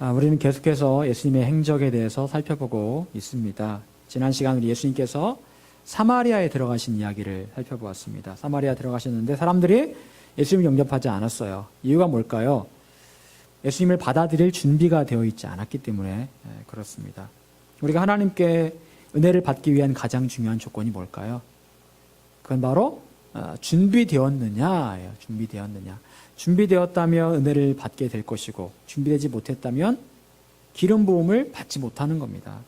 우리는 계속해서 예수님의 행적에 대해서 살펴보고 있습니다. 지난 시간 우리 예수님께서 사마리아에 들어가신 이야기를 살펴보았습니다. 사마리아 들어가셨는데 사람들이 예수님을 영접하지 않았어요. 이유가 뭘까요? 예수님을 받아들일 준비가 되어 있지 않았기 때문에 그렇습니다. 우리가 하나님께 은혜를 받기 위한 가장 중요한 조건이 뭘까요? 그건 바로 준비되었느냐예요. 준비되었느냐. 준비되었다면 은혜를 받게 될 것이고 준비되지 못했다면 기름 부음을 받지 못하는 겁니다.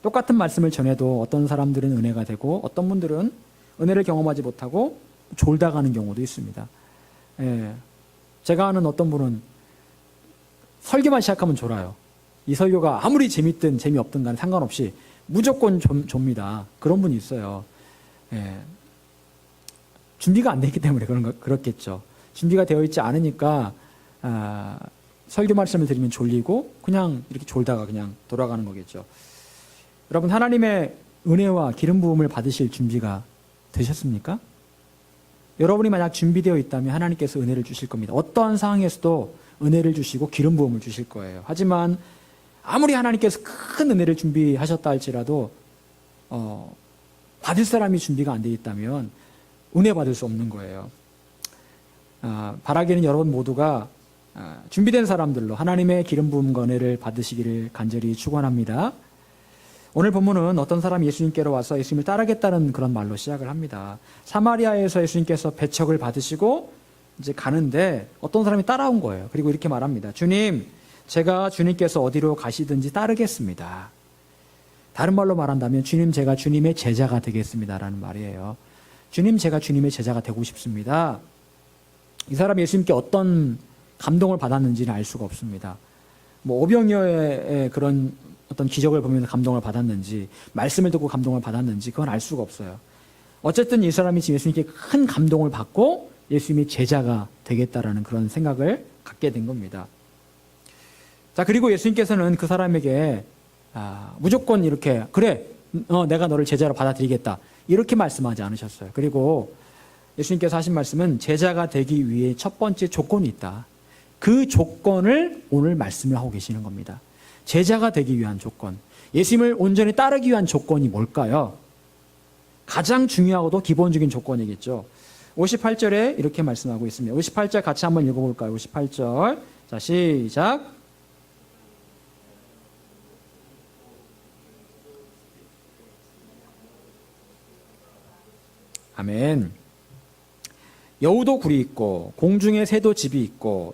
똑같은 말씀을 전해도 어떤 사람들은 은혜가 되고 어떤 분들은 은혜를 경험하지 못하고 졸다 가는 경우도 있습니다. 제가 아는 어떤 분은 설교만 시작하면 졸아요. 이 설교가 아무리 재밌든 재미없든 간에 상관없이 무조건 좁니다. 그런 분이 있어요. 준비가 안 되기 때문에 그렇겠죠. 준비가 되어 있지 않으니까 설교 말씀을 드리면 졸리고 그냥 이렇게 졸다가 그냥 돌아가는 거겠죠. 여러분, 하나님의 은혜와 기름 부음을 받으실 준비가 되셨습니까? 여러분이 만약 준비되어 있다면 하나님께서 은혜를 주실 겁니다. 어떠한 상황에서도 은혜를 주시고 기름 부음을 주실 거예요. 하지만 아무리 하나님께서 큰 은혜를 준비하셨다 할지라도 받을 사람이 준비가 안 되어 있다면 은혜 받을 수 없는 거예요. 바라기는 여러분 모두가 준비된 사람들로 하나님의 기름 부음과 은혜를 받으시기를 간절히 축원합니다. 오늘 본문은 어떤 사람이 예수님께로 와서 예수님을 따르겠다는 그런 말로 시작을 합니다. 사마리아에서 예수님께서 배척을 받으시고 이제 가는데 어떤 사람이 따라온 거예요. 그리고 이렇게 말합니다. 주님, 제가 주님께서 어디로 가시든지 따르겠습니다. 다른 말로 말한다면 주님, 제가 주님의 제자가 되겠습니다라는 말이에요. 주님, 제가 주님의 제자가 되고 싶습니다. 이 사람이 예수님께 어떤 감동을 받았는지는 알 수가 없습니다. 오병이어의 그런 어떤 기적을 보면서 감동을 받았는지, 말씀을 듣고 감동을 받았는지 그건 알 수가 없어요. 어쨌든 이 사람이 지금 예수님께 큰 감동을 받고 예수님의 제자가 되겠다라는 그런 생각을 갖게 된 겁니다. 자, 그리고 예수님께서는 그 사람에게 무조건 이렇게 그래, 내가 너를 제자로 받아들이겠다 이렇게 말씀하지 않으셨어요. 그리고 예수님께서 하신 말씀은 제자가 되기 위해 첫 번째 조건이 있다. 그 조건을 오늘 말씀을 하고 계시는 겁니다. 제자가 되기 위한 조건, 예수님을 온전히 따르기 위한 조건이 뭘까요? 가장 중요하고도 기본적인 조건이겠죠. 58절에 이렇게 말씀하고 있습니다. 58절 같이 한번 읽어볼까요? 58절. 자, 시작. 아멘. 여우도 굴이 있고 공중에 새도 집이 있고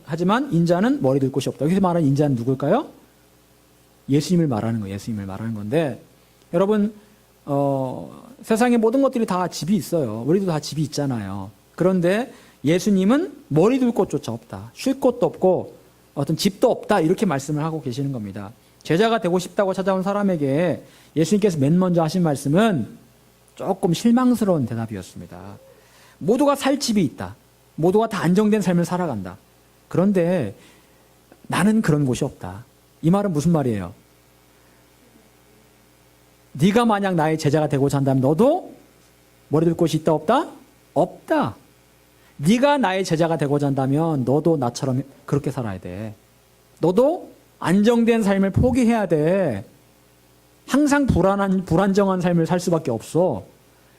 하지만 인자는 머리 둘 곳이 없다. 여기서 말하는 인자는 누굴까요? 예수님을 말하는 거예요. 예수님을 말하는 건데, 여러분, 세상의 모든 것들이 다 집이 있어요. 우리도 다 집이 있잖아요. 그런데 예수님은 머리 둘 곳조차 없다. 쉴 곳도 없고 어떤 집도 없다. 이렇게 말씀을 하고 계시는 겁니다. 제자가 되고 싶다고 찾아온 사람에게 예수님께서 맨 먼저 하신 말씀은 조금 실망스러운 대답이었습니다. 모두가 살 집이 있다. 모두가 다 안정된 삶을 살아간다. 그런데 나는 그런 곳이 없다. 이 말은 무슨 말이에요? 네가 만약 나의 제자가 되고자 한다면 너도 머리 둘 곳이 있다 없다? 없다. 네가 나의 제자가 되고자 한다면 너도 나처럼 그렇게 살아야 돼. 너도 안정된 삶을 포기해야 돼. 항상 불안정한 삶을 살 수밖에 없어.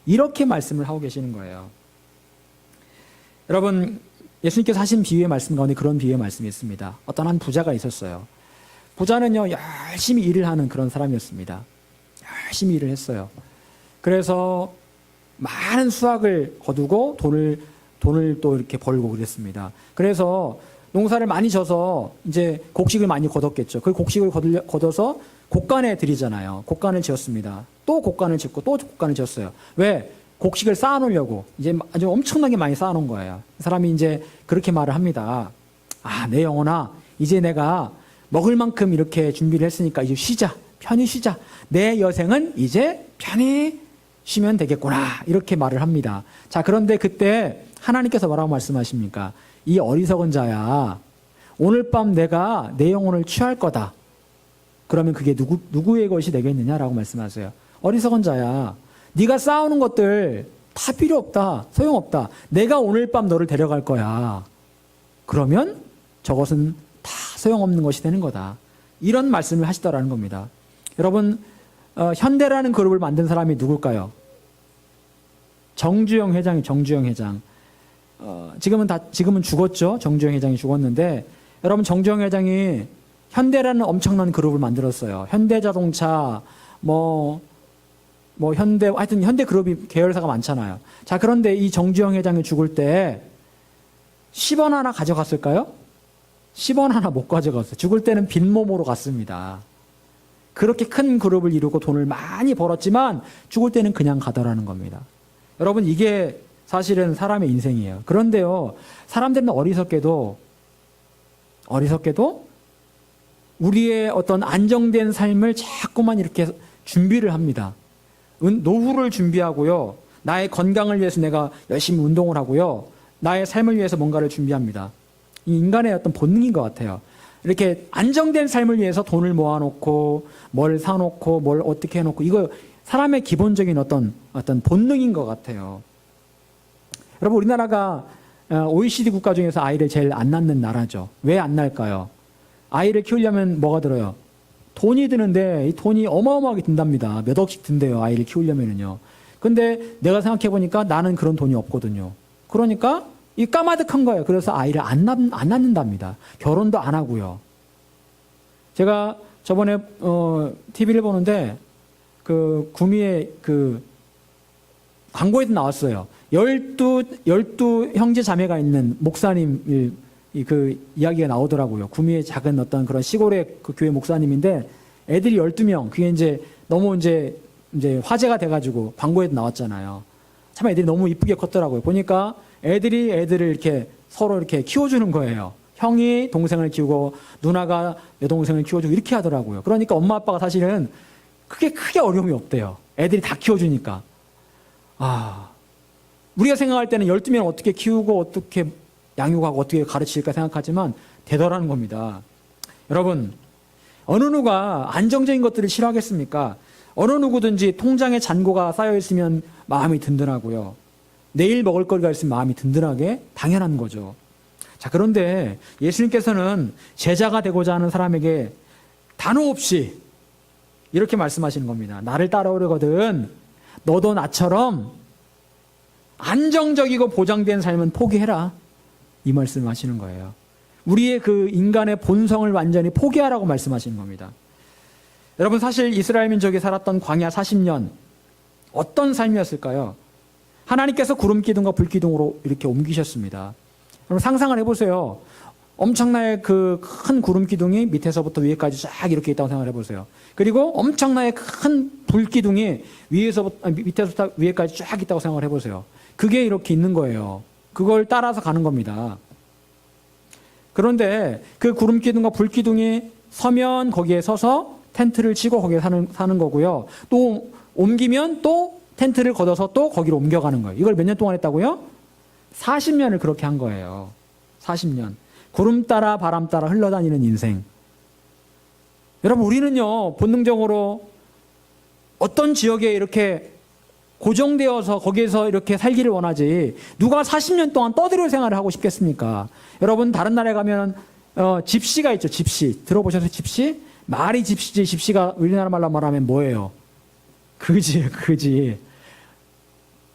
이렇게 말씀을 하고 계시는 거예요. 여러분, 예수님께서 하신 비유의 말씀 가운데 그런 비유의 말씀이 있습니다. 어떤 한 부자가 있었어요. 부자는요, 열심히 일을 하는 그런 사람이었습니다. 열심히 일을 했어요. 그래서 많은 수확을 거두고 돈을 또 이렇게 벌고 그랬습니다. 그래서 농사를 많이 져서 이제 곡식을 많이 거뒀겠죠. 그 곡식을 거둬서 곡간에 들이잖아요. 곡간을 지었습니다. 또 곡간을 짓고 또 곡간을 지었어요. 왜? 곡식을 쌓아놓으려고 이제 아주 엄청나게 많이 쌓아놓은 거예요. 사람이 이제 그렇게 말을 합니다. 내 영혼아, 이제 내가 먹을 만큼 이렇게 준비를 했으니까 이제 쉬자. 편히 쉬자. 내 여생은 이제 편히 쉬면 되겠구나. 이렇게 말을 합니다. 자, 그런데 그때 하나님께서 뭐라고 말씀하십니까? 이 어리석은 자야, 오늘 밤 내가 내 영혼을 취할 거다. 그러면 그게 누구의 것이 되겠느냐라고 말씀하세요. 어리석은 자야, 네가 쌓아오는 것들 다 필요 없다. 소용없다. 내가 오늘 밤 너를 데려갈 거야. 그러면 저것은 다 소용없는 것이 되는 거다. 이런 말씀을 하시더라는 겁니다. 여러분, 현대라는 그룹을 만든 사람이 누굴까요? 정주영 회장이 정주영 회장. 지금은 죽었죠. 정주영 회장이 죽었는데, 여러분, 정주영 회장이 현대라는 엄청난 그룹을 만들었어요. 현대자동차, 현대, 하여튼 현대 그룹이 계열사가 많잖아요. 자, 그런데 이 정주영 회장이 죽을 때 10원 하나 가져갔을까요? 10원 하나 못 가져갔어요. 죽을 때는 빈몸으로 갔습니다. 그렇게 큰 그룹을 이루고 돈을 많이 벌었지만 죽을 때는 그냥 가더라는 겁니다. 여러분, 이게 사실은 사람의 인생이에요. 그런데요, 사람들은 어리석게도 우리의 어떤 안정된 삶을 자꾸만 이렇게 준비를 합니다. 노후를 준비하고요, 나의 건강을 위해서 내가 열심히 운동을 하고요, 나의 삶을 위해서 뭔가를 준비합니다. 이 인간의 어떤 본능인 것 같아요. 이렇게 안정된 삶을 위해서 돈을 모아놓고 뭘 사놓고 뭘 어떻게 해놓고, 이거 사람의 기본적인 어떤 본능인 것 같아요. 여러분, 우리나라가 OECD 국가 중에서 아이를 제일 안 낳는 나라죠. 왜 안 낳을까요? 아이를 키우려면 뭐가 들어요? 돈이 드는데 이 돈이 어마어마하게 든답니다. 몇 억씩 든대요, 아이를 키우려면은요. 근데 내가 생각해 보니까 나는 그런 돈이 없거든요. 그러니까 이 까마득한 거예요. 그래서 아이를 안 낳는답니다. 결혼도 안 하고요. 제가 저번에 TV를 보는데 그 구미에 그 광고에도 나왔어요. 12 형제 자매가 있는 목사님 그 이야기가 나오더라고요. 구미의 작은 어떤 그런 시골의 그 교회 목사님인데 애들이 12명. 그게 이제 너무 이제 화제가 돼가지고 광고에도 나왔잖아요. 참 애들이 너무 이쁘게 컸더라고요. 보니까 애들을 이렇게 서로 이렇게 키워주는 거예요. 형이 동생을 키우고 누나가 여동생을 키워주고 이렇게 하더라고요. 그러니까 엄마 아빠가 사실은 크게 어려움이 없대요. 애들이 다 키워주니까. 우리가 생각할 때는 12명 어떻게 키우고 어떻게 양육하고 어떻게 가르칠까 생각하지만 되더라는 겁니다. 여러분, 어느 누가 안정적인 것들을 싫어하겠습니까? 어느 누구든지 통장에 잔고가 쌓여있으면 마음이 든든하고요. 내일 먹을 거리가 있으면 마음이 든든하게 당연한 거죠. 자, 그런데 예수님께서는 제자가 되고자 하는 사람에게 단호 없이 이렇게 말씀하시는 겁니다. 나를 따라오려거든 너도 나처럼 안정적이고 보장된 삶은 포기해라. 이 말씀을 하시는 거예요. 우리의 그 인간의 본성을 완전히 포기하라고 말씀하시는 겁니다. 여러분, 사실 이스라엘 민족이 살았던 광야 40년 어떤 삶이었을까요? 하나님께서 구름 기둥과 불 기둥으로 이렇게 옮기셨습니다. 그럼 상상을 해보세요. 엄청나게 그 큰 구름 기둥이 밑에서부터 위에까지 쫙 이렇게 있다고 생각을 해보세요. 그리고 엄청나게 큰 불 기둥이 밑에서부터 위에까지 쫙 있다고 생각을 해보세요. 그게 이렇게 있는 거예요. 그걸 따라서 가는 겁니다. 그런데 그 구름 기둥과 불 기둥이 서면 거기에 서서 텐트를 치고 거기에 사는 거고요. 또 옮기면 또 텐트를 걷어서 또 거기로 옮겨가는 거예요. 이걸 몇 년 동안 했다고요? 40년을 그렇게 한 거예요. 40년. 구름 따라 바람 따라 흘러다니는 인생. 여러분, 우리는요, 본능적으로 어떤 지역에 이렇게 고정되어서 거기에서 이렇게 살기를 원하지, 누가 40년 동안 떠들을 생활을 하고 싶겠습니까? 여러분, 다른 나라에 가면 집시가 있죠. 집시. 들어보셨어요? 집시? 말이 집시지. 집시가 우리나라 말로 말하면 뭐예요? 그지예요. 그지.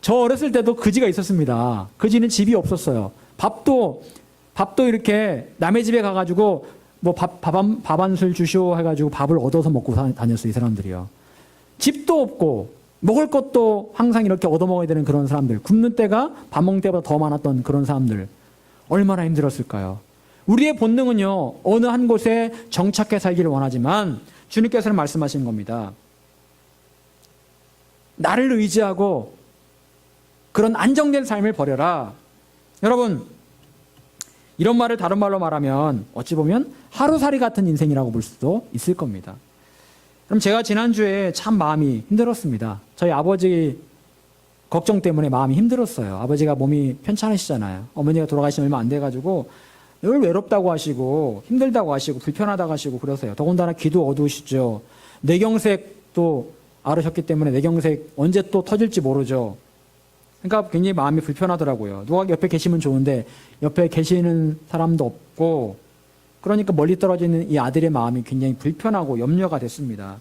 저 어렸을 때도 그지가 있었습니다. 그지는 집이 없었어요. 밥도 이렇게 남의 집에 가가지고 뭐 밥 한 술 주시오 해가지고 밥을 얻어서 먹고 다녔어요. 이 사람들이요. 집도 없고 먹을 것도 항상 이렇게 얻어먹어야 되는 그런 사람들, 굶는 때가 밥 먹는 때보다 더 많았던 그런 사람들, 얼마나 힘들었을까요? 우리의 본능은요, 어느 한 곳에 정착해 살기를 원하지만 주님께서는 말씀하시는 겁니다. 나를 의지하고 그런 안정된 삶을 버려라. 여러분, 이런 말을 다른 말로 말하면 어찌 보면 하루살이 같은 인생이라고 볼 수도 있을 겁니다. 그럼 제가 지난주에 참 마음이 힘들었습니다. 저희 아버지 걱정 때문에 마음이 힘들었어요. 아버지가 몸이 편찮으시잖아요. 어머니가 돌아가신 얼마 안 돼가지고 늘 외롭다고 하시고 힘들다고 하시고 불편하다고 하시고 그러세요. 더군다나 귀도 어두우시죠. 뇌경색도 앓으셨기 때문에 뇌경색 언제 또 터질지 모르죠. 그러니까 굉장히 마음이 불편하더라고요. 누가 옆에 계시면 좋은데 옆에 계시는 사람도 없고 그러니까 멀리 떨어져 있는 이 아들의 마음이 굉장히 불편하고 염려가 됐습니다.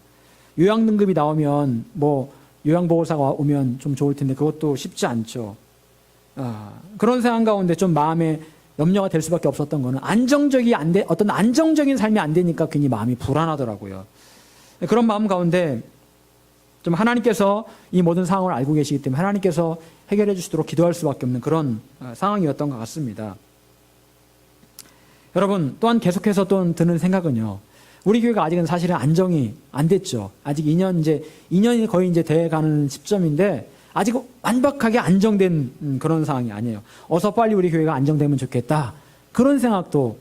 요양 등급이 나오면 뭐 요양보호사가 오면 좀 좋을 텐데 그것도 쉽지 않죠. 그런 상황 가운데 좀 마음에 염려가 될 수밖에 없었던 거는 어떤 안정적인 삶이 안 되니까 괜히 마음이 불안하더라고요. 그런 마음 가운데 좀 하나님께서 이 모든 상황을 알고 계시기 때문에 하나님께서 해결해 주시도록 기도할 수밖에 없는 그런 상황이었던 것 같습니다. 여러분, 또한 계속해서 또 드는 생각은요. 우리 교회가 아직은 사실은 안정이 안 됐죠. 아직 2년이 거의 이제 돼가는 시점인데 아직 완벽하게 안정된 그런 상황이 아니에요. 어서 빨리 우리 교회가 안정되면 좋겠다. 그런 생각도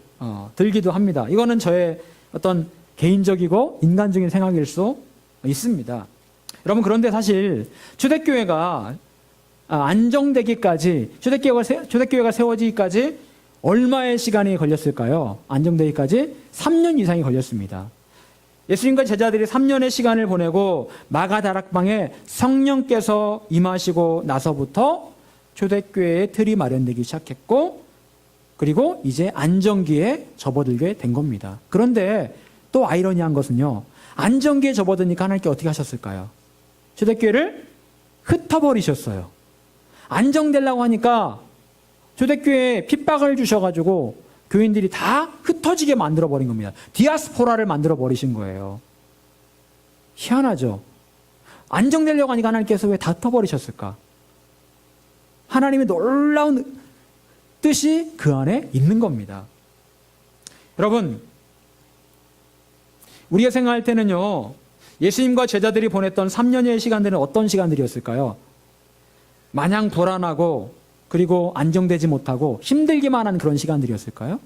들기도 합니다. 이거는 저의 어떤 개인적이고 인간적인 생각일 수 있습니다. 여러분, 그런데 사실 초대교회가 안정되기까지, 초대교회가 세워지기까지 얼마의 시간이 걸렸을까요? 안정되기까지 3년 이상이 걸렸습니다. 예수님과 제자들이 3년의 시간을 보내고 마가다락방에 성령께서 임하시고 나서부터 초대교회의 틀이 마련되기 시작했고, 그리고 이제 안정기에 접어들게 된 겁니다. 그런데 또 아이러니한 것은요, 안정기에 접어드니까 하나님께 어떻게 하셨을까요? 초대교회를 흩어버리셨어요. 안정되려고 하니까 초대교회에 핍박을 주셔가지고 교인들이 다 흩어지게 만들어버린 겁니다. 디아스포라를 만들어버리신 거예요. 희한하죠? 안정되려고 하니까 하나님께서 왜 다 흩어버리셨을까? 하나님의 놀라운 뜻이 그 안에 있는 겁니다. 여러분, 우리가 생각할 때는요, 예수님과 제자들이 보냈던 3년여의 시간들은 어떤 시간들이었을까요? 마냥 불안하고 그리고 안정되지 못하고 힘들기만 한 그런 시간들이었을까요?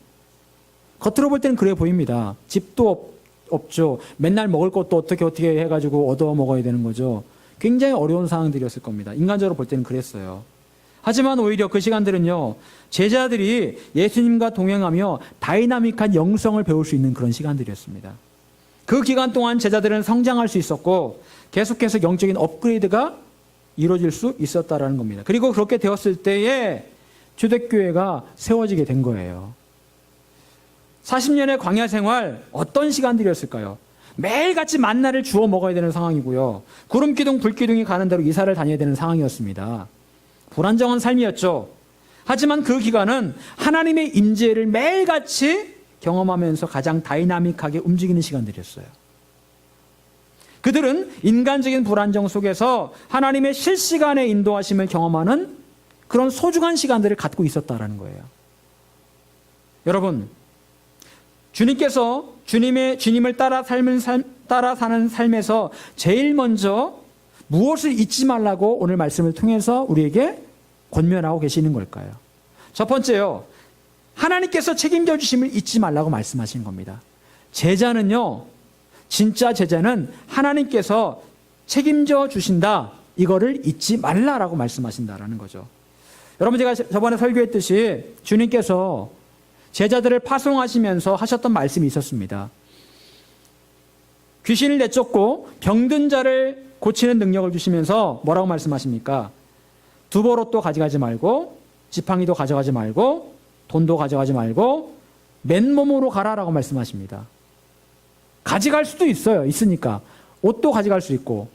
겉으로 볼 때는 그래 보입니다. 집도 없죠. 맨날 먹을 것도 어떻게 해가지고 얻어 먹어야 되는 거죠. 굉장히 어려운 상황들이었을 겁니다. 인간적으로 볼 때는 그랬어요. 하지만 오히려 그 시간들은요, 제자들이 예수님과 동행하며 다이나믹한 영성을 배울 수 있는 그런 시간들이었습니다. 그 기간 동안 제자들은 성장할 수 있었고 계속해서 영적인 업그레이드가 이루어질 수 있었다라는 겁니다. 그리고 그렇게 되었을 때에 초대교회가 세워지게 된 거예요. 40년의 광야 생활, 어떤 시간들이었을까요? 매일같이 만나를 주워 먹어야 되는 상황이고요. 구름기둥 불기둥이 가는 대로 이사를 다녀야 되는 상황이었습니다. 불안정한 삶이었죠. 하지만 그 기간은 하나님의 임재를 매일같이 경험하면서 가장 다이나믹하게 움직이는 시간들이었어요. 그들은 인간적인 불안정 속에서 하나님의 실시간의 인도하심을 경험하는 그런 소중한 시간들을 갖고 있었다라는 거예요. 여러분, 주님께서 주님을 따라 사는 삶에서 제일 먼저 무엇을 잊지 말라고 오늘 말씀을 통해서 우리에게 권면하고 계시는 걸까요? 첫 번째요, 하나님께서 책임져 주심을 잊지 말라고 말씀하신 겁니다. 제자는요, 진짜 제자는 하나님께서 책임져 주신다, 이거를 잊지 말라라고 말씀하신다라는 거죠. 여러분, 제가 저번에 설교했듯이 주님께서 제자들을 파송하시면서 하셨던 말씀이 있었습니다. 귀신을 내쫓고 병든 자를 고치는 능력을 주시면서 뭐라고 말씀하십니까? 두보롯도 가져가지 말고 지팡이도 가져가지 말고 돈도 가져가지 말고 맨몸으로 가라라고 말씀하십니다. 가져갈 수도 있으니까 옷도 가져갈 수 있고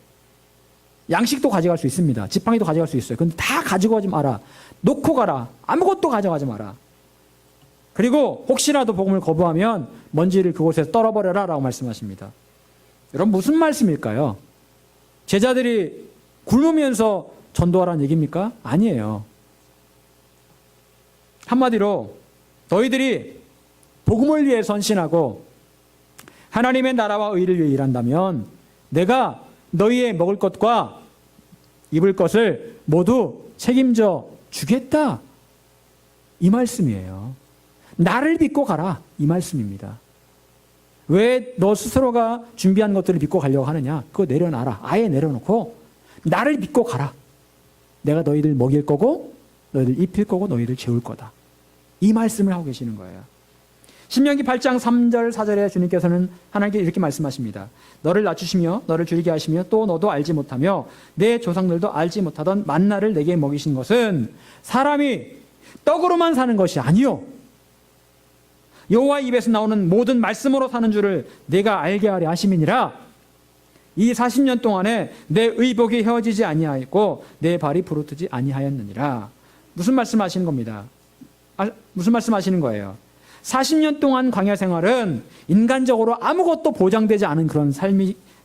양식도 가져갈 수 있습니다. 지팡이도 가져갈 수 있어요. 근데 다 가지고 가지 마라. 놓고 가라. 아무것도 가져가지 마라. 그리고 혹시라도 복음을 거부하면 먼지를 그곳에서 떨어버려라 라고 말씀하십니다. 여러분, 무슨 말씀일까요? 제자들이 굶으면서 전도하라는 얘기입니까? 아니에요. 한마디로 너희들이 복음을 위해 선신하고 하나님의 나라와 의를 위해 일한다면 내가 너희의 먹을 것과 입을 것을 모두 책임져 주겠다, 이 말씀이에요. 나를 믿고 가라, 이 말씀입니다. 왜 너 스스로가 준비한 것들을 믿고 가려고 하느냐? 그거 내려놔라. 아예 내려놓고 나를 믿고 가라. 내가 너희들 먹일 거고 너희들 입힐 거고 너희들 재울 거다, 이 말씀을 하고 계시는 거예요. 신명기 8장 3절 4절에 주님께서는 하나님께 이렇게 말씀하십니다. 너를 낮추시며 너를 줄이게 하시며 또 너도 알지 못하며 내 조상들도 알지 못하던 만나를 내게 먹이신 것은 사람이 떡으로만 사는 것이 아니요 여호와 입에서 나오는 모든 말씀으로 사는 줄을 내가 알게 하려 하심이니라. 이 40년 동안에 내 의복이 헤어지지 아니하였고 내 발이 부르트지 아니하였느니라. 무슨 말씀하시는 겁니다? 무슨 말씀하시는 거예요? 40년 동안 광야 생활은 인간적으로 아무것도 보장되지 않은 그런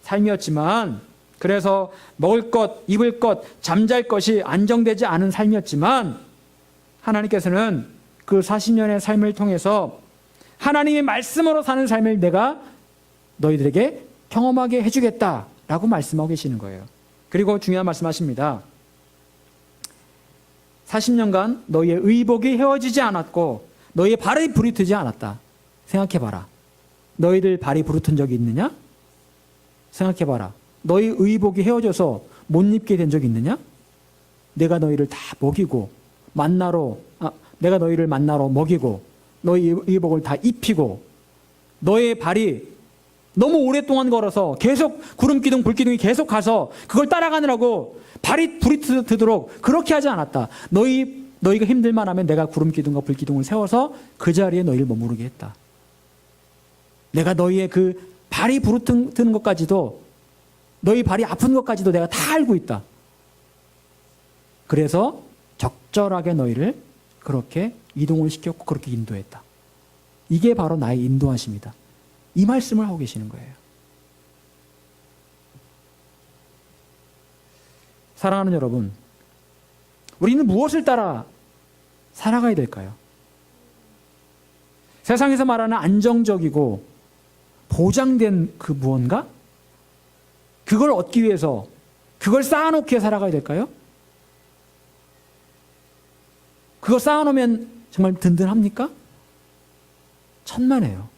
삶이었지만, 그래서 먹을 것, 입을 것, 잠잘 것이 안정되지 않은 삶이었지만, 하나님께서는 그 40년의 삶을 통해서 하나님의 말씀으로 사는 삶을 내가 너희들에게 경험하게 해주겠다라고 말씀하고 계시는 거예요. 그리고 중요한 말씀하십니다. 40년간 너희의 의복이 헤어지지 않았고 너희의 발이 부르트지 않았다. 생각해봐라. 너희들 발이 부르튼 적이 있느냐? 생각해봐라. 너희 의복이 헤어져서 못 입게 된 적이 있느냐? 내가 너희를 다 먹이고 내가 너희를 만나러 먹이고 너희 의복을 다 입히고 너의 발이 너무 오랫동안 걸어서 계속 구름기둥 불기둥이 계속 가서 그걸 따라가느라고 발이 불이 드도록 그렇게 하지 않았다. 너희가 힘들만 하면 내가 구름기둥과 불기둥을 세워서 그 자리에 너희를 머무르게 했다. 내가 너희의 그 발이 부르트는 것까지도, 너희 발이 아픈 것까지도 내가 다 알고 있다. 그래서 적절하게 너희를 그렇게 이동을 시켰고 그렇게 인도했다. 이게 바로 나의 인도하심이다. 이 말씀을 하고 계시는 거예요. 사랑하는 여러분, 우리는 무엇을 따라 살아가야 될까요? 세상에서 말하는 안정적이고 보장된 그 무언가? 그걸 얻기 위해서 그걸 쌓아놓기에 살아가야 될까요? 그거 쌓아놓으면 정말 든든합니까? 천만에요.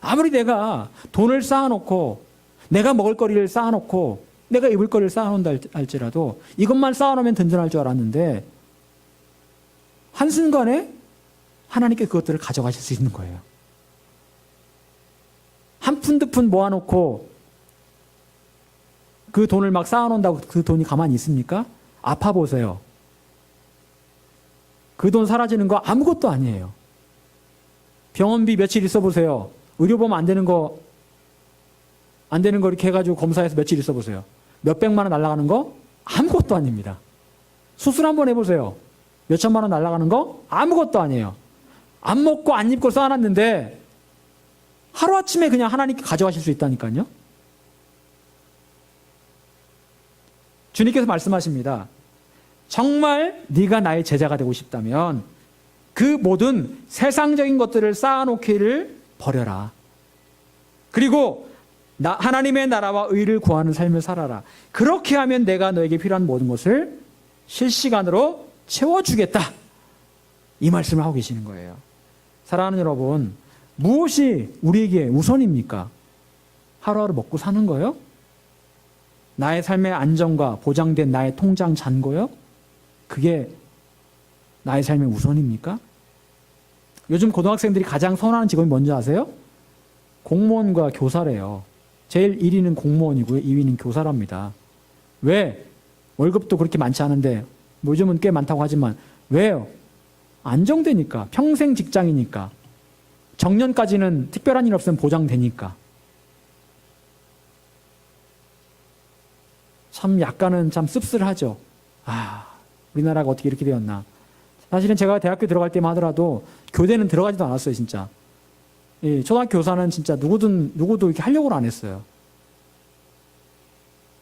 아무리 내가 돈을 쌓아놓고 내가 먹을 거리를 쌓아놓고 내가 입을 거리를 쌓아놓는다 할지라도 이것만 쌓아놓으면 든든할 줄 알았는데 한순간에 하나님께 그것들을 가져가실 수 있는 거예요. 한 푼 두 푼 모아놓고 그 돈을 막 쌓아놓는다고 그 돈이 가만히 있습니까? 아파 보세요. 그 돈 사라지는 거 아무것도 아니에요. 병원비 며칠 있어 보세요. 의료보험 안 되는 거 이렇게 해가지고 검사해서 며칠 있어 보세요. 몇백만 원 날아가는 거 아무것도 아닙니다. 수술 한번 해보세요. 몇천만 원 날아가는 거 아무것도 아니에요. 안 먹고 안 입고 쌓아놨는데 하루아침에 그냥 하나님께 가져가실 수 있다니까요. 주님께서 말씀하십니다. 정말 네가 나의 제자가 되고 싶다면 그 모든 세상적인 것들을 쌓아놓기를 버려라. 그리고 하나님의 나라와 의를 구하는 삶을 살아라. 그렇게 하면 내가 너에게 필요한 모든 것을 실시간으로 채워주겠다. 이 말씀을 하고 계시는 거예요. 사랑하는 여러분, 무엇이 우리에게 우선입니까? 하루하루 먹고 사는 거요? 나의 삶의 안정과 보장된 나의 통장 잔고요? 그게 나의 삶의 우선입니까? 요즘 고등학생들이 가장 선호하는 직업이 뭔지 아세요? 공무원과 교사래요. 제일 1위는 공무원이고요. 2위는 교사랍니다. 왜? 월급도 그렇게 많지 않은데 요즘은 꽤 많다고 하지만 왜요? 안정되니까. 평생 직장이니까. 정년까지는 특별한 일 없으면 보장되니까. 참 약간은 참 씁쓸하죠. 우리나라가 어떻게 이렇게 되었나. 사실은 제가 대학교 들어갈 때만 하더라도 교대는 들어가지도 않았어요, 진짜. 초등학교 교사는 진짜 누구도 이렇게 하려고 안 했어요.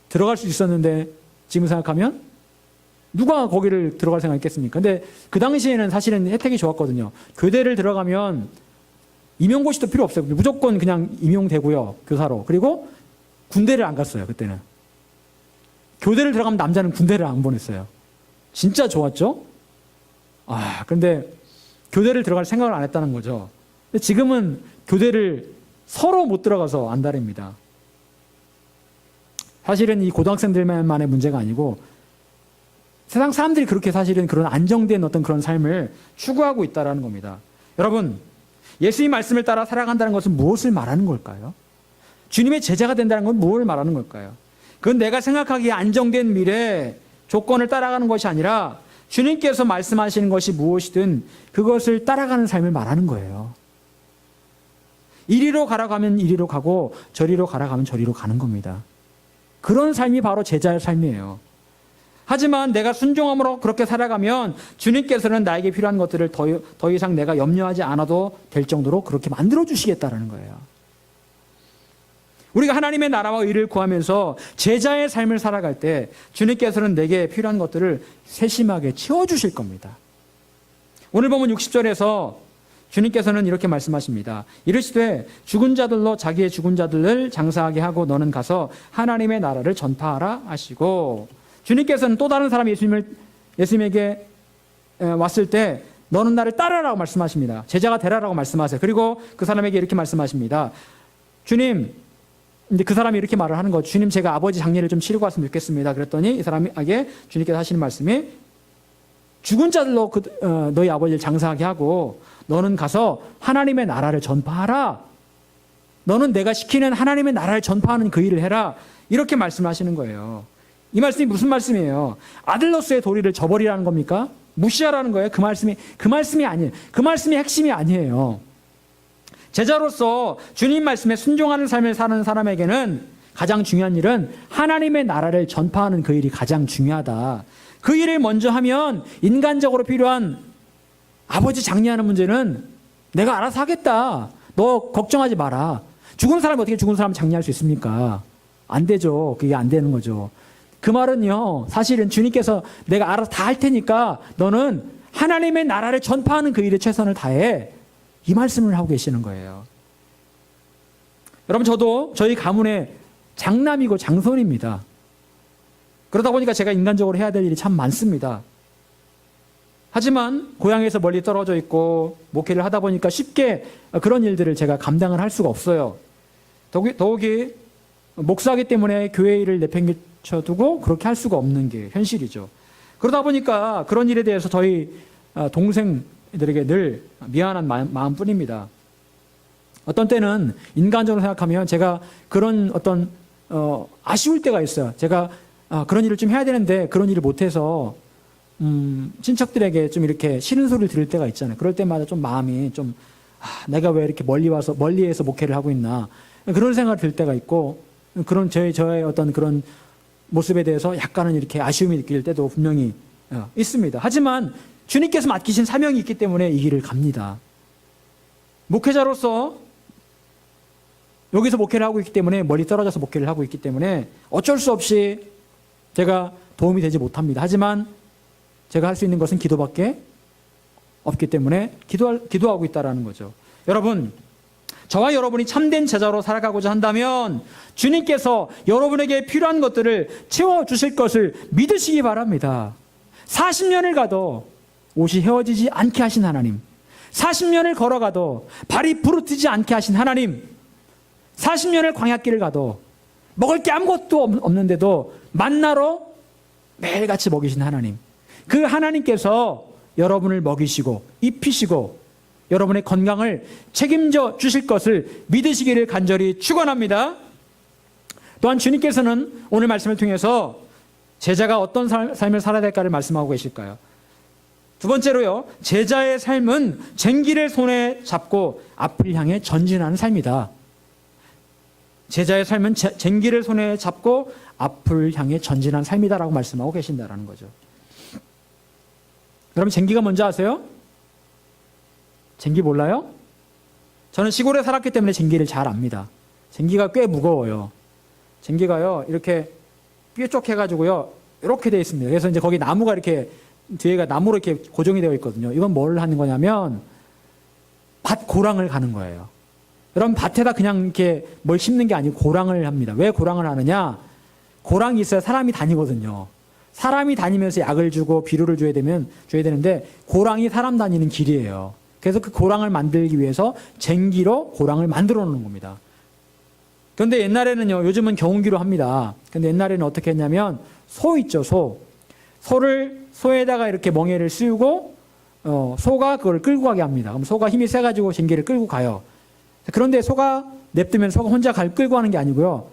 들어갈 수 있었는데 지금 생각하면 누가 거기를 들어갈 생각했겠습니까? 근데 그 당시에는 사실은 혜택이 좋았거든요. 교대를 들어가면 임용고시도 필요 없어요. 무조건 그냥 임용되고요, 교사로. 그리고 군대를 안 갔어요, 그때는. 교대를 들어가면 남자는 군대를 안 보냈어요. 진짜 좋았죠? 그런데 교대를 들어갈 생각을 안 했다는 거죠. 근데 지금은 교대를 서로 못 들어가서 안달입니다. 사실은 이 고등학생들만의 문제가 아니고 세상 사람들이 그렇게 사실은 그런 안정된 어떤 그런 삶을 추구하고 있다는 겁니다. 여러분, 예수님 말씀을 따라 살아간다는 것은 무엇을 말하는 걸까요? 주님의 제자가 된다는 건 무엇을 말하는 걸까요? 그건 내가 생각하기에 안정된 미래, 조건을 따라가는 것이 아니라 주님께서 말씀하시는 것이 무엇이든 그것을 따라가는 삶을 말하는 거예요. 이리로 가라고 하면 이리로 가고 저리로 가라고 하면 저리로 가는 겁니다. 그런 삶이 바로 제자의 삶이에요. 하지만 내가 순종함으로 그렇게 살아가면 주님께서는 나에게 필요한 것들을 더 이상 내가 염려하지 않아도 될 정도로 그렇게 만들어 주시겠다라는 거예요. 우리가 하나님의 나라와 의를 구하면서 제자의 삶을 살아갈 때 주님께서는 내게 필요한 것들을 세심하게 채워주실 겁니다. 오늘 보면 60절에서 주님께서는 이렇게 말씀하십니다. 이르시되 죽은 자들로 자기의 죽은 자들을 장사하게 하고 너는 가서 하나님의 나라를 전파하라 하시고, 주님께서는 또 다른 사람이 예수님에게 왔을 때 너는 나를 따르라고 말씀하십니다. 제자가 되라라고 말씀하세요. 그리고 그 사람에게 이렇게 말씀하십니다. 주님, 이제 그 사람이 이렇게 말을 하는 거죠. 주님, 제가 아버지 장례를 좀 치르고 왔으면 좋겠습니다. 그랬더니 이 사람에게 주님께서 하시는 말씀이 죽은 자들로 너희 아버지를 장사하게 하고 너는 가서 하나님의 나라를 전파하라. 너는 내가 시키는 하나님의 나라를 전파하는 그 일을 해라. 이렇게 말씀하시는 거예요. 이 말씀이 무슨 말씀이에요? 아들로서의 도리를 저버리라는 겁니까? 무시하라는 거예요? 그 말씀이 아니에요. 그 말씀이 핵심이 아니에요. 제자로서 주님 말씀에 순종하는 삶을 사는 사람에게는 가장 중요한 일은 하나님의 나라를 전파하는 그 일이 가장 중요하다. 그 일을 먼저 하면 인간적으로 필요한 아버지 장례하는 문제는 내가 알아서 하겠다. 너 걱정하지 마라. 죽은 사람이 어떻게 죽은 사람 장례할 수 있습니까? 안 되죠. 그게 안 되는 거죠. 그 말은요, 사실은 주님께서 내가 알아서 다 할 테니까 너는 하나님의 나라를 전파하는 그 일에 최선을 다해. 이 말씀을 하고 계시는 거예요. 여러분, 저도 저희 가문의 장남이고 장손입니다. 그러다 보니까 제가 인간적으로 해야 될 일이 참 많습니다. 하지만 고향에서 멀리 떨어져 있고 목회를 하다 보니까 쉽게 그런 일들을 제가 감당을 할 수가 없어요. 더욱이 목사이기 때문에 교회 일을 내팽개쳐두고 그렇게 할 수가 없는 게 현실이죠. 그러다 보니까 그런 일에 대해서 저희 동생들에게 늘 미안한 마음뿐입니다. 어떤 때는 인간적으로 생각하면 제가 그런 어떤 아쉬울 때가 있어요. 제가 그런 일을 좀 해야 되는데 그런 일을 못해서 친척들에게 좀 이렇게 싫은 소리를 들을 때가 있잖아요. 그럴 때마다 좀 마음이 좀 내가 왜 이렇게 멀리에서 목회를 하고 있나 그런 생각이 들 때가 있고, 그런 저의 어떤 그런 모습에 대해서 약간은 이렇게 아쉬움이 느낄 때도 분명히 있습니다. 하지만 주님께서 맡기신 사명이 있기 때문에 이 길을 갑니다. 목회자로서 여기서 목회를 하고 있기 때문에, 멀리 떨어져서 목회를 하고 있기 때문에 어쩔 수 없이 제가 도움이 되지 못합니다. 하지만 제가 할 수 있는 것은 기도밖에 없기 때문에 기도하고 있다는 거죠. 여러분, 저와 여러분이 참된 제자로 살아가고자 한다면 주님께서 여러분에게 필요한 것들을 채워주실 것을 믿으시기 바랍니다. 40년을 가도 옷이 헤어지지 않게 하신 하나님, 40년을 걸어가도 발이 부르트지 않게 하신 하나님, 40년을 광야길을 가도 먹을 게 아무것도 없는데도 만나로 매일같이 먹이신 하나님, 그 하나님께서 여러분을 먹이시고 입히시고 여러분의 건강을 책임져 주실 것을 믿으시기를 간절히 축원합니다. 또한 주님께서는 오늘 말씀을 통해서 제자가 어떤 삶을 살아야 될까를 말씀하고 계실까요? 두 번째로요, 제자의 삶은 쟁기를 손에 잡고 앞을 향해 전진하는 삶이다. 제자의 삶은 쟁기를 손에 잡고 앞을 향해 전진하는 삶이다라고 말씀하고 계신다라는 거죠. 여러분, 쟁기가 뭔지 아세요? 쟁기 몰라요? 저는 시골에 살았기 때문에 쟁기를 잘 압니다. 쟁기가 꽤 무거워요. 쟁기가요, 이렇게 뾰족해가지고요, 이렇게 되어 있습니다. 그래서 이제 거기 나무가 이렇게, 뒤에가 나무로 이렇게 고정이 되어 있거든요. 이건 뭘 하는 거냐면, 밭 고랑을 가는 거예요. 여러분, 밭에다 그냥 이렇게 뭘 심는 게 아니고 고랑을 합니다. 왜 고랑을 하느냐? 고랑이 있어야 사람이 다니거든요. 사람이 다니면서 약을 주고 비료를 줘야 되는데, 고랑이 사람 다니는 길이에요. 그래서 그 고랑을 만들기 위해서 쟁기로 고랑을 만들어 놓는 겁니다. 그런데 옛날에는요, 요즘은 경운기로 합니다. 근데 옛날에는 어떻게 했냐면, 소 있죠, 소. 소에다가 이렇게 멍에를 씌우고, 소가 그걸 끌고 가게 합니다. 그럼 소가 힘이 세가지고 쟁기를 끌고 가요. 그런데 소가 냅두면 소가 혼자 끌고 가는 게 아니고요.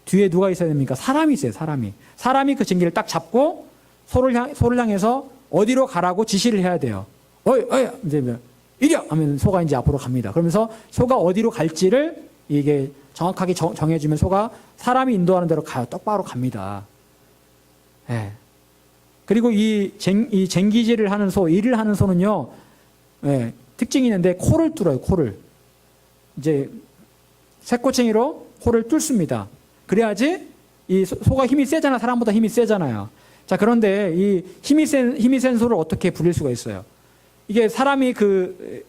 뒤에 누가 있어야 됩니까? 사람이 있어요, 사람이. 사람이 그 쟁기를 딱 잡고 소를 향해서 어디로 가라고 지시를 해야 돼요. 어이, 이제 이려! 하면 소가 이제 앞으로 갑니다. 그러면서 소가 어디로 갈지를 이게 정확하게 정해주면 소가 사람이 인도하는 대로 가요. 똑바로 갑니다. 예. 그리고 이 쟁기질을 하는 소, 일을 하는 소는요, 예, 특징이 있는데 코를 뚫어요, 코를. 이제 새꼬챙이로 코를 뚫습니다. 그래야지 이 소가 힘이 세잖아. 사람보다 힘이 세잖아요. 자, 그런데 이 힘이 센 소를 어떻게 부릴 수가 있어요? 이게 사람이 그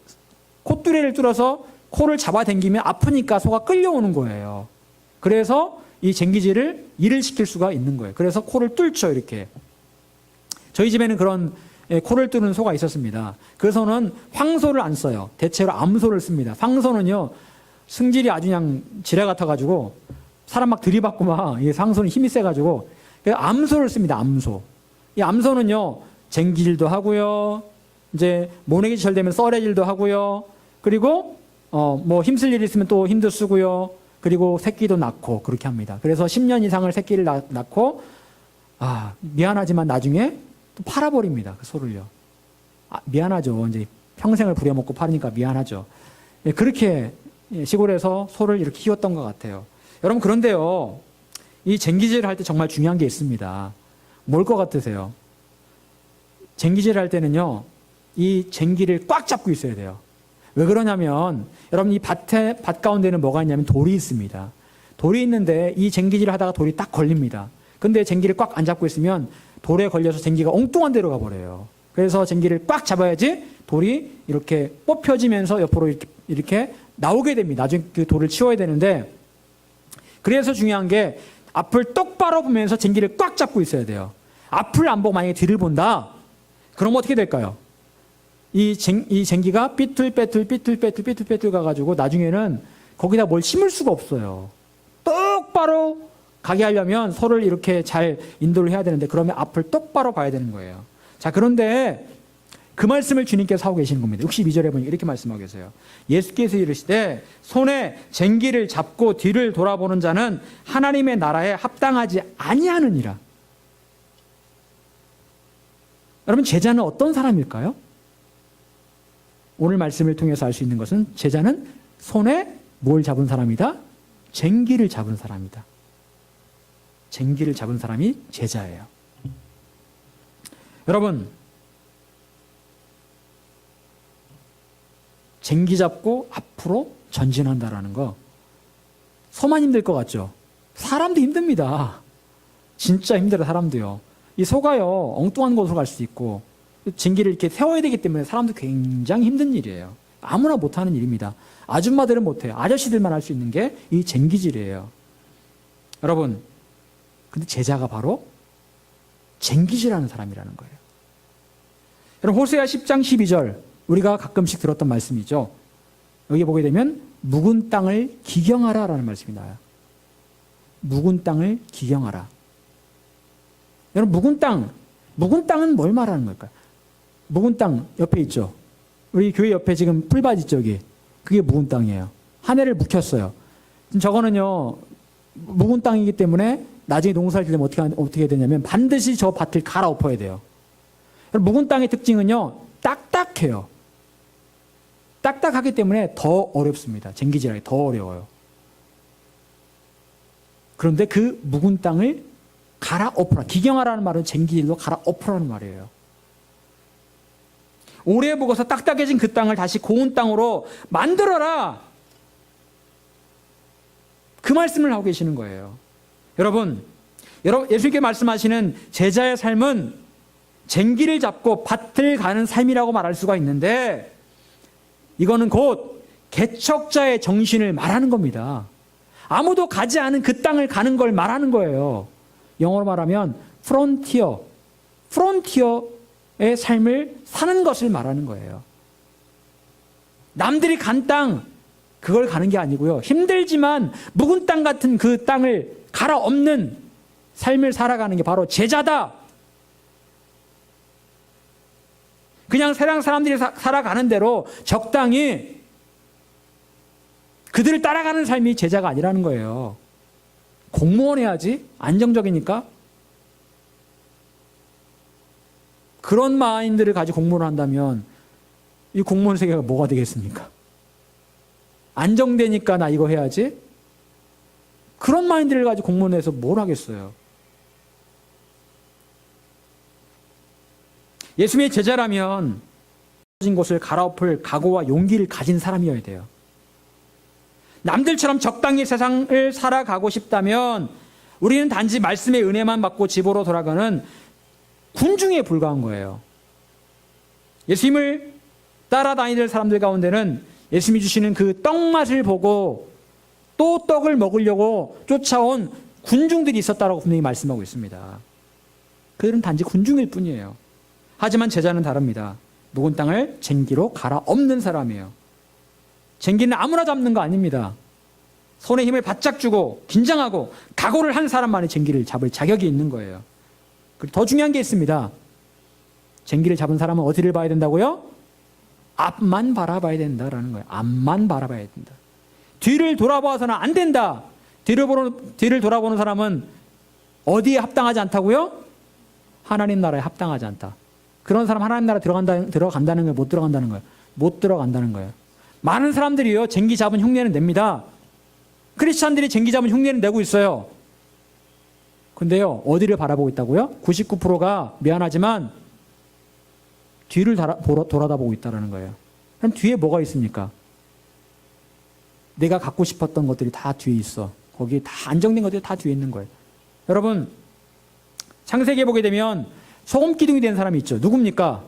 콧뚜레를 뚫어서 코를 잡아당기면 아프니까 소가 끌려오는 거예요. 그래서 이 쟁기질을 일을 시킬 수가 있는 거예요. 그래서 코를 뚫죠, 이렇게. 저희 집에는 그런 코를 뚫는 소가 있었습니다. 그 소는 황소를 안 써요. 대체로 암소를 씁니다. 황소는요, 승질이 아주 그냥 지뢰 같아가지고 사람 막 들이받고 막, 이 황소는 힘이 세가지고 암소를 씁니다. 암소. 이 암소는요, 쟁기질도 하고요, 이제 모내기 절 되면 썰애질도 하고요, 그리고 뭐 힘쓸 일 있으면 또 힘도 쓰고요, 그리고 새끼도 낳고 그렇게 합니다. 그래서 10년 이상을 새끼를 낳고 미안하지만 나중에 또 팔아버립니다. 그 소를요. 미안하죠. 이제 평생을 부려먹고 팔으니까 미안하죠. 예, 그렇게 시골에서 소를 이렇게 키웠던 것 같아요. 여러분, 그런데요, 이 쟁기질을 할 때 정말 중요한 게 있습니다. 뭘 것 같으세요? 쟁기질을 할 때는요, 이 쟁기를 꽉 잡고 있어야 돼요. 왜 그러냐면, 여러분, 이 밭 가운데는 뭐가 있냐면 돌이 있습니다. 돌이 있는데 이 쟁기질을 하다가 돌이 딱 걸립니다. 근데 쟁기를 꽉 안 잡고 있으면 돌에 걸려서 쟁기가 엉뚱한 데로 가버려요. 그래서 쟁기를 꽉 잡아야지 돌이 이렇게 뽑혀지면서 옆으로 이렇게 나오게 됩니다. 나중에 그 돌을 치워야 되는데, 그래서 중요한 게 앞을 똑바로 보면서 쟁기를 꽉 잡고 있어야 돼요. 앞을 안 보고 만약에 뒤를 본다, 그럼 어떻게 될까요? 이 쟁기가 삐뚤빼뚤 가가지고 나중에는 거기다 뭘 심을 수가 없어요. 똑바로 가게 하려면 소를 이렇게 잘 인도를 해야 되는데, 그러면 앞을 똑바로 봐야 되는 거예요. 자, 그런데 그 말씀을 주님께서 하고 계시는 겁니다. 62절에 보니 이렇게 말씀하고 계세요. 예수께서 이르시되 손에 쟁기를 잡고 뒤를 돌아보는 자는 하나님의 나라에 합당하지 아니하느니라. 여러분, 제자는 어떤 사람일까요? 오늘 말씀을 통해서 알 수 있는 것은 제자는 손에 뭘 잡은 사람이다? 쟁기를 잡은 사람이다. 쟁기를 잡은 사람이 제자예요. 여러분, 쟁기 잡고 앞으로 전진한다라는 거 소만 힘들 것 같죠? 사람도 힘듭니다. 진짜 힘들어요, 사람도요. 이 소가요, 엉뚱한 곳으로 갈 수도 있고 쟁기를 이렇게 세워야 되기 때문에 사람도 굉장히 힘든 일이에요. 아무나 못하는 일입니다. 아줌마들은 못해요. 아저씨들만 할 수 있는 게 이 쟁기질이에요. 여러분, 근데 제자가 바로 쟁기질하는 사람이라는 거예요. 여러분, 호세아 10장 12절 우리가 가끔씩 들었던 말씀이죠. 여기 보게 되면 묵은 땅을 기경하라라는 말씀이 나와요. 묵은 땅을 기경하라. 여러분, 묵은 땅은 뭘 말하는 걸까요? 묵은 땅 옆에 있죠. 우리 교회 옆에 지금 풀밭 있죠, 여기. 그게 묵은 땅이에요. 한 해를 묵혔어요. 지금 저거는요, 묵은 땅이기 때문에 나중에 농사를 지으면 어떻게 해야 되냐면 반드시 저 밭을 갈아엎어야 돼요. 묵은 땅의 특징은요, 딱딱해요. 딱딱하기 때문에 더 어렵습니다. 쟁기질하기 더 어려워요. 그런데 그 묵은 땅을 갈아엎어라. 기경하라는 말은 쟁기질로 갈아엎으라는 말이에요. 오래 묵어서 딱딱해진 그 땅을 다시 고운 땅으로 만들어라. 그 말씀을 하고 계시는 거예요. 여러분, 예수님께 말씀하시는 제자의 삶은 쟁기를 잡고 밭을 가는 삶이라고 말할 수가 있는데, 이거는 곧 개척자의 정신을 말하는 겁니다. 아무도 가지 않은 그 땅을 가는 걸 말하는 거예요. 영어로 말하면 프론티어의 삶을 사는 것을 말하는 거예요. 남들이 간 땅, 그걸 가는 게 아니고요. 힘들지만 묵은 땅 같은 그 땅을 갈아엎는 삶을 살아가는 게 바로 제자다. 그냥 세상 사람들이 살아가는 대로 적당히 그들을 따라가는 삶이 제자가 아니라는 거예요. 공무원 해야지, 안정적이니까. 그런 마인드를 가지고 공무원을 한다면 이 공무원 세계가 뭐가 되겠습니까? 안정되니까 나 이거 해야지. 그런 마인드를 가지고 공무원에서 뭘 하겠어요? 예수님의 제자라면 진 곳을 갈아엎을 각오와 용기를 가진 사람이어야 돼요. 남들처럼 적당히 세상을 살아가고 싶다면 우리는 단지 말씀의 은혜만 받고 집으로 돌아가는 군중에 불과한 거예요. 예수님을 따라다니는 사람들 가운데는 예수님이 주시는 그 떡맛을 보고 또 떡을 먹으려고 쫓아온 군중들이 있었다라고 분명히 말씀하고 있습니다. 그들은 단지 군중일 뿐이에요. 하지만 제자는 다릅니다. 묵은 땅을 쟁기로 갈아엎는 사람이에요. 쟁기는 아무나 잡는 거 아닙니다. 손에 힘을 바짝 주고 긴장하고 각오를 한 사람만이 쟁기를 잡을 자격이 있는 거예요. 그리고 더 중요한 게 있습니다. 쟁기를 잡은 사람은 어디를 봐야 된다고요? 앞만 바라봐야 된다라는 거예요. 앞만 바라봐야 된다. 뒤를 돌아봐서는 안 된다. 뒤를 돌아보는 사람은 어디에 합당하지 않다고요? 하나님 나라에 합당하지 않다. 그런 사람 하나님 나라 들어간다는 거예요? 못 들어간다는 거예요? 못 들어간다는 거예요. 많은 사람들이요, 쟁기 잡은 흉내는 냅니다. 크리스찬들이 쟁기 잡은 흉내는 내고 있어요. 근데요, 어디를 바라보고 있다고요? 99%가 미안하지만 뒤를 돌아다보고 있다는 거예요. 그럼 뒤에 뭐가 있습니까? 내가 갖고 싶었던 것들이 다 뒤에 있어. 거기 다 안정된 것들이 다 뒤에 있는 거예요. 여러분, 창세기에 보게 되면 소금 기둥이 된 사람이 있죠. 누굽니까?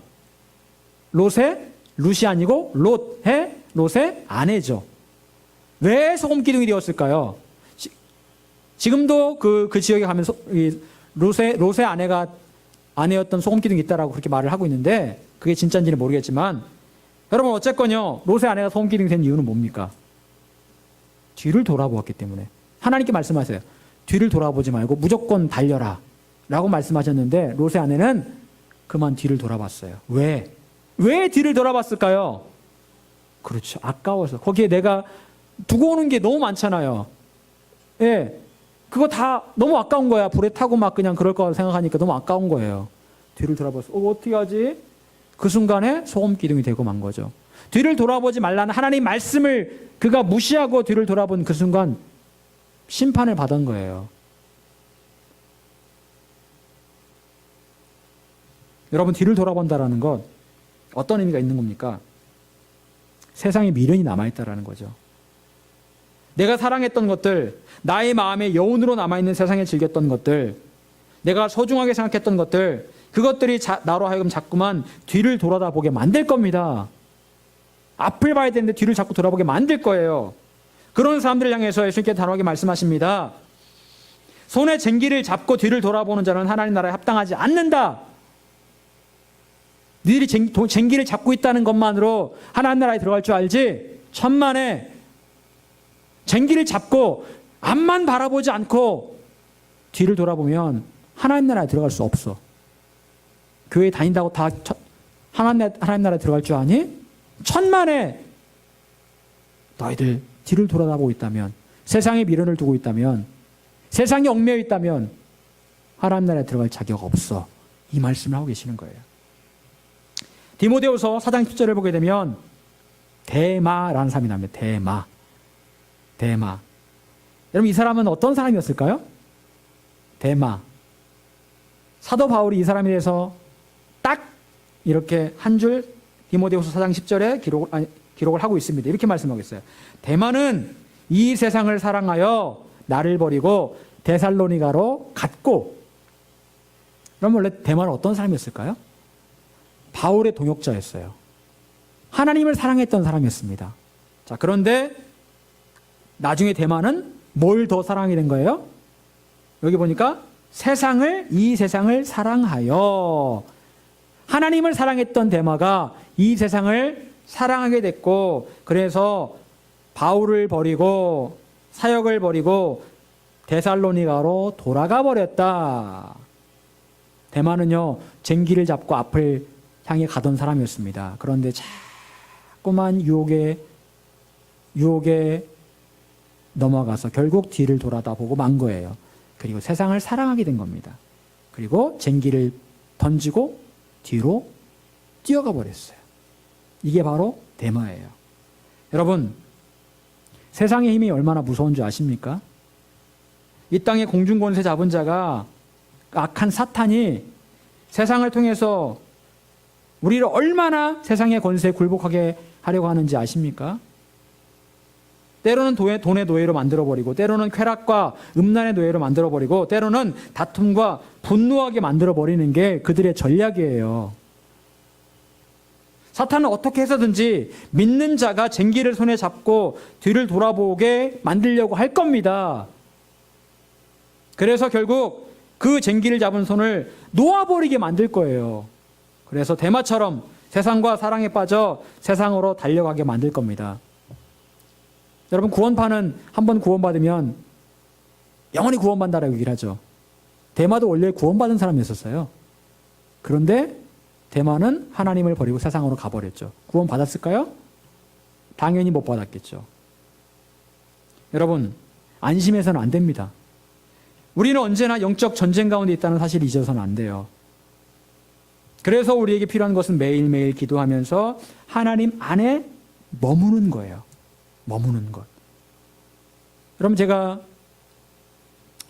롯의, 룻이 아니고 롯의 아내죠. 왜 소금 기둥이 되었을까요? 지금도 그 지역에 가면 롯의 아내였던 소금 기둥이 있다라고 그렇게 말을 하고 있는데 그게 진짜인지는 모르겠지만 여러분 어쨌건요, 롯의 아내가 소금 기둥이 된 이유는 뭡니까? 뒤를 돌아보았기 때문에. 하나님께 말씀하세요. 뒤를 돌아보지 말고 무조건 달려라 라고 말씀하셨는데 롯의 아내는 그만 뒤를 돌아봤어요. 왜 뒤를 돌아봤을까요? 그렇죠. 아까워서. 거기에 내가 두고 오는 게 너무 많잖아요. 예. 그거 다 너무 아까운 거야. 불에 타고 막 그냥 그럴 거라고 생각하니까 너무 아까운 거예요. 뒤를 돌아봤어. 어떻게 하지? 그 순간에 소금 기둥이 되고 만 거죠. 뒤를 돌아보지 말라는 하나님 말씀을 그가 무시하고 뒤를 돌아본 그 순간 심판을 받은 거예요. 여러분, 뒤를 돌아본다라는 것 어떤 의미가 있는 겁니까? 세상에 미련이 남아있다라는 거죠. 내가 사랑했던 것들, 나의 마음에 여운으로 남아있는 세상에 즐겼던 것들, 내가 소중하게 생각했던 것들, 그것들이 나로 하여금 자꾸만 뒤를 돌아다보게 만들 겁니다. 앞을 봐야 되는데 뒤를 자꾸 돌아보게 만들 거예요. 그런 사람들을 향해서 예수님께서 단호하게 말씀하십니다. 손에 쟁기를 잡고 뒤를 돌아보는 자는 하나님 나라에 합당하지 않는다. 너희들이 쟁기를 잡고 있다는 것만으로 하나님 나라에 들어갈 줄 알지? 천만에 쟁기를 잡고 앞만 바라보지 않고 뒤를 돌아보면 하나님 나라에 들어갈 수 없어. 교회 다닌다고 다 하나님 나라에 들어갈 줄 아니? 천만에 너희들 뒤를 돌아다보고 있다면, 세상에 미련을 두고 있다면, 세상에 얽매여 있다면 하나님 나라에 들어갈 자격 없어. 이 말씀을 하고 계시는 거예요. 디모데후서 4장 10절을 보게 되면 데마라는 사람이 나옵니다. 데마. 여러분, 이 사람은 어떤 사람이었을까요? 데마. 사도 바울이 이 사람에 대해서 딱 이렇게 한 줄 디모데후서 4장 10절에 기록을 하고 있습니다. 이렇게 말씀하고 있어요. 데마는 이 세상을 사랑하여 나를 버리고 데살로니가로 갔고. 그럼 원래 데마는 어떤 사람이었을까요? 바울의 동역자였어요. 하나님을 사랑했던 사람이었습니다. 자, 그런데 나중에 데마는 뭘 더 사랑하게 된 거예요? 여기 보니까 이 세상을 사랑하여. 하나님을 사랑했던 데마가 이 세상을 사랑하게 됐고, 그래서 바울을 버리고 사역을 버리고 데살로니가로 돌아가 버렸다. 데마는요, 쟁기를 잡고 앞을 향해 가던 사람이었습니다. 그런데 자꾸만 유혹에 넘어가서 결국 뒤를 돌아다보고 만 거예요. 그리고 세상을 사랑하게 된 겁니다. 그리고 쟁기를 던지고 뒤로 뛰어가 버렸어요. 이게 바로 데마예요. 여러분, 세상의 힘이 얼마나 무서운 줄 아십니까? 이 땅의 공중권세 잡은 자가, 악한 사탄이 세상을 통해서 우리를 얼마나 세상의 권세에 굴복하게 하려고 하는지 아십니까? 때로는 돈의 노예로 만들어버리고, 때로는 쾌락과 음란의 노예로 만들어버리고, 때로는 다툼과 분노하게 만들어버리는 게 그들의 전략이에요. 사탄은 어떻게 해서든지 믿는 자가 쟁기를 손에 잡고 뒤를 돌아보게 만들려고 할 겁니다. 그래서 결국 그 쟁기를 잡은 손을 놓아버리게 만들 거예요. 그래서 데마처럼 세상과 사랑에 빠져 세상으로 달려가게 만들 겁니다. 여러분, 구원파는 한번 구원받으면 영원히 구원받는다라고 얘기를 하죠. 데마도 원래 구원받은 사람이었어요. 그런데 데마는 하나님을 버리고 세상으로 가버렸죠. 구원받았을까요? 당연히 못 받았겠죠. 여러분, 안심해서는 안 됩니다. 우리는 언제나 영적 전쟁 가운데 있다는 사실을 잊어서는 안 돼요. 그래서 우리에게 필요한 것은 매일매일 기도하면서 하나님 안에 머무는 거예요. 머무는 것. 여러분, 제가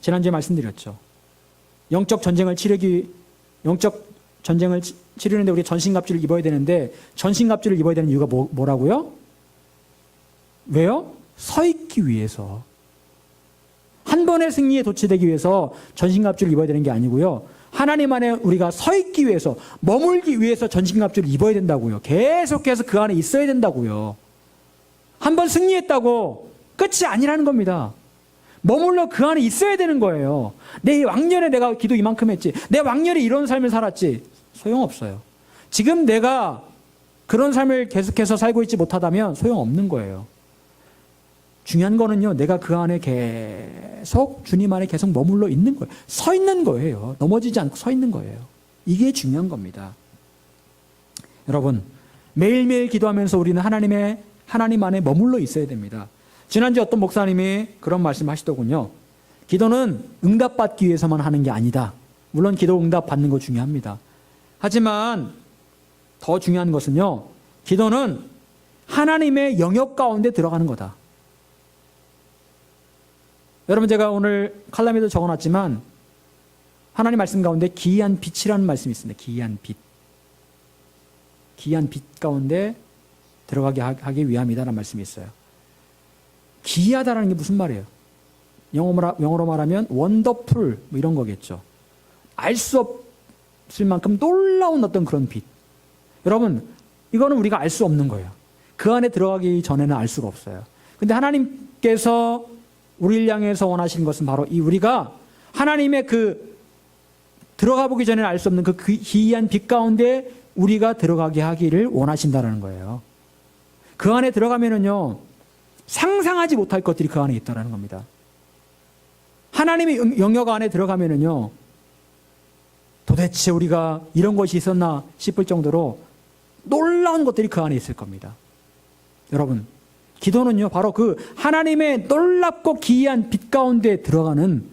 지난주에 말씀드렸죠. 영적 전쟁을 치르는데 우리 전신갑주를 입어야 되는데, 전신갑주를 입어야 되는 이유가 뭐라고요? 왜요? 서 있기 위해서. 한 번의 승리에 도취되기 위해서 전신갑주를 입어야 되는 게 아니고요. 하나님 안에 우리가 서 있기 위해서, 머물기 위해서 전신갑주를 입어야 된다고요. 계속해서 그 안에 있어야 된다고요. 한 번 승리했다고 끝이 아니라는 겁니다. 머물러 그 안에 있어야 되는 거예요. 내 왕년에 내가 기도 이만큼 했지, 내 왕년에 이런 삶을 살았지, 소용없어요. 지금 내가 그런 삶을 계속해서 살고 있지 못하다면 소용없는 거예요. 중요한 거는요, 내가 그 안에 계속 주님 안에 계속 머물러 있는 거예요. 서 있는 거예요. 넘어지지 않고 서 있는 거예요. 이게 중요한 겁니다. 여러분, 매일매일 기도하면서 우리는 하나님 안에 머물러 있어야 됩니다. 지난주에 어떤 목사님이 그런 말씀 하시더군요. 기도는 응답받기 위해서만 하는 게 아니다. 물론 기도 응답 받는 거 중요합니다. 하지만 더 중요한 것은요, 기도는 하나님의 영역 가운데 들어가는 거다. 여러분, 제가 오늘 칼럼에도 적어놨지만 하나님 말씀 가운데 기이한 빛이라는 말씀이 있습니다. 기이한 빛. 기이한 빛 가운데 들어가게 하기 위함이다라는 말씀이 있어요. 기이하다라는 게 무슨 말이에요? 영어로 말하면 원더풀 뭐 이런 거겠죠. 알 수 없을 만큼 놀라운 어떤 그런 빛. 여러분, 이거는 우리가 알 수 없는 거예요. 그 안에 들어가기 전에는 알 수가 없어요. 근데 하나님께서 우리를 향해서 원하시는 것은 바로 우리가 하나님의 들어가 보기 전에는 알 수 없는 그 기이한 빛 가운데 우리가 들어가게 하기를 원하신다는 거예요. 그 안에 들어가면은요, 상상하지 못할 것들이 그 안에 있다는 겁니다. 하나님의 영역 안에 들어가면은요, 도대체 우리가 이런 것이 있었나 싶을 정도로 놀라운 것들이 그 안에 있을 겁니다. 여러분, 기도는요, 바로 그 하나님의 놀랍고 기이한 빛 가운데 들어가는,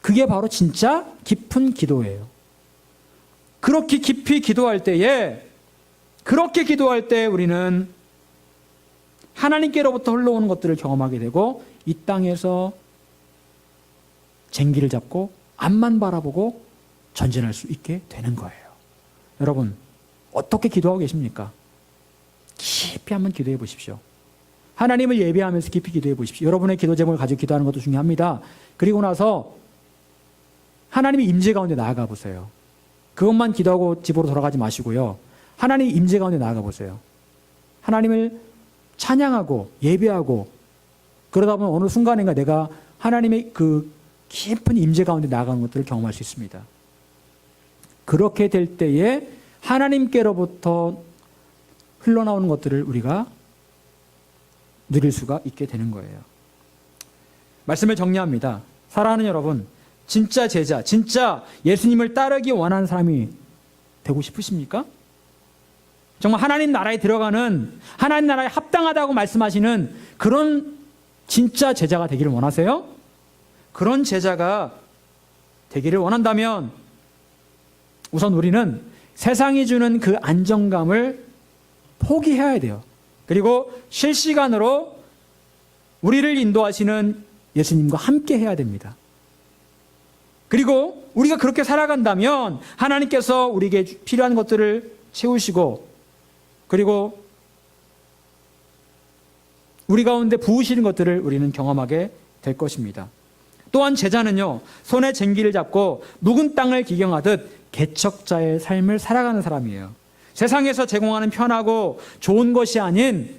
그게 바로 진짜 깊은 기도예요. 그렇게 깊이 기도할 때에, 그렇게 기도할 때 우리는 하나님께로부터 흘러오는 것들을 경험하게 되고, 이 땅에서 쟁기를 잡고 앞만 바라보고 전진할 수 있게 되는 거예요. 여러분, 어떻게 기도하고 계십니까? 깊이 한번 기도해 보십시오. 하나님을 예배하면서 깊이 기도해 보십시오. 여러분의 기도 제목을 가지고 기도하는 것도 중요합니다. 그리고 나서 하나님의 임재 가운데 나아가 보세요. 그것만 기도하고 집으로 돌아가지 마시고요. 하나님의 임재 가운데 나아가 보세요. 하나님을 찬양하고 예배하고 그러다 보면 어느 순간인가 내가 하나님의 그 깊은 임재 가운데 나아가는 것들을 경험할 수 있습니다. 그렇게 될 때에 하나님께로부터 흘러나오는 것들을 우리가 누릴 수가 있게 되는 거예요. 말씀을 정리합니다. 사랑하는 여러분, 진짜 제자, 진짜 예수님을 따르기 원하는 사람이 되고 싶으십니까? 정말 하나님 나라에 들어가는, 하나님 나라에 합당하다고 말씀하시는 그런 진짜 제자가 되기를 원하세요? 그런 제자가 되기를 원한다면 우선 우리는 세상이 주는 그 안정감을 포기해야 돼요. 그리고 실시간으로 우리를 인도하시는 예수님과 함께 해야 됩니다. 그리고 우리가 그렇게 살아간다면 하나님께서 우리에게 필요한 것들을 채우시고 그리고 우리 가운데 부으시는 것들을 우리는 경험하게 될 것입니다. 또한 제자는요, 손에 쟁기를 잡고 묵은 땅을 기경하듯 개척자의 삶을 살아가는 사람이에요. 세상에서 제공하는 편하고 좋은 것이 아닌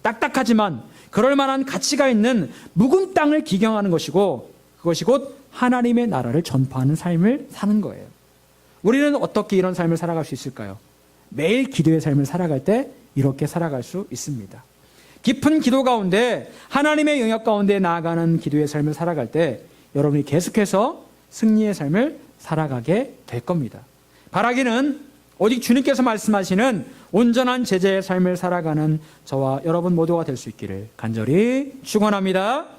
딱딱하지만 그럴 만한 가치가 있는 묵은 땅을 기경하는 것이고 그것이 곧 하나님의 나라를 전파하는 삶을 사는 거예요. 우리는 어떻게 이런 삶을 살아갈 수 있을까요? 매일 기도의 삶을 살아갈 때 이렇게 살아갈 수 있습니다. 깊은 기도 가운데 하나님의 영역 가운데 나아가는 기도의 삶을 살아갈 때 여러분이 계속해서 승리의 삶을 살아가게 될 겁니다. 바라기는 오직 주님께서 말씀하시는 온전한 제자의 삶을 살아가는 저와 여러분 모두가 될 수 있기를 간절히 축원합니다.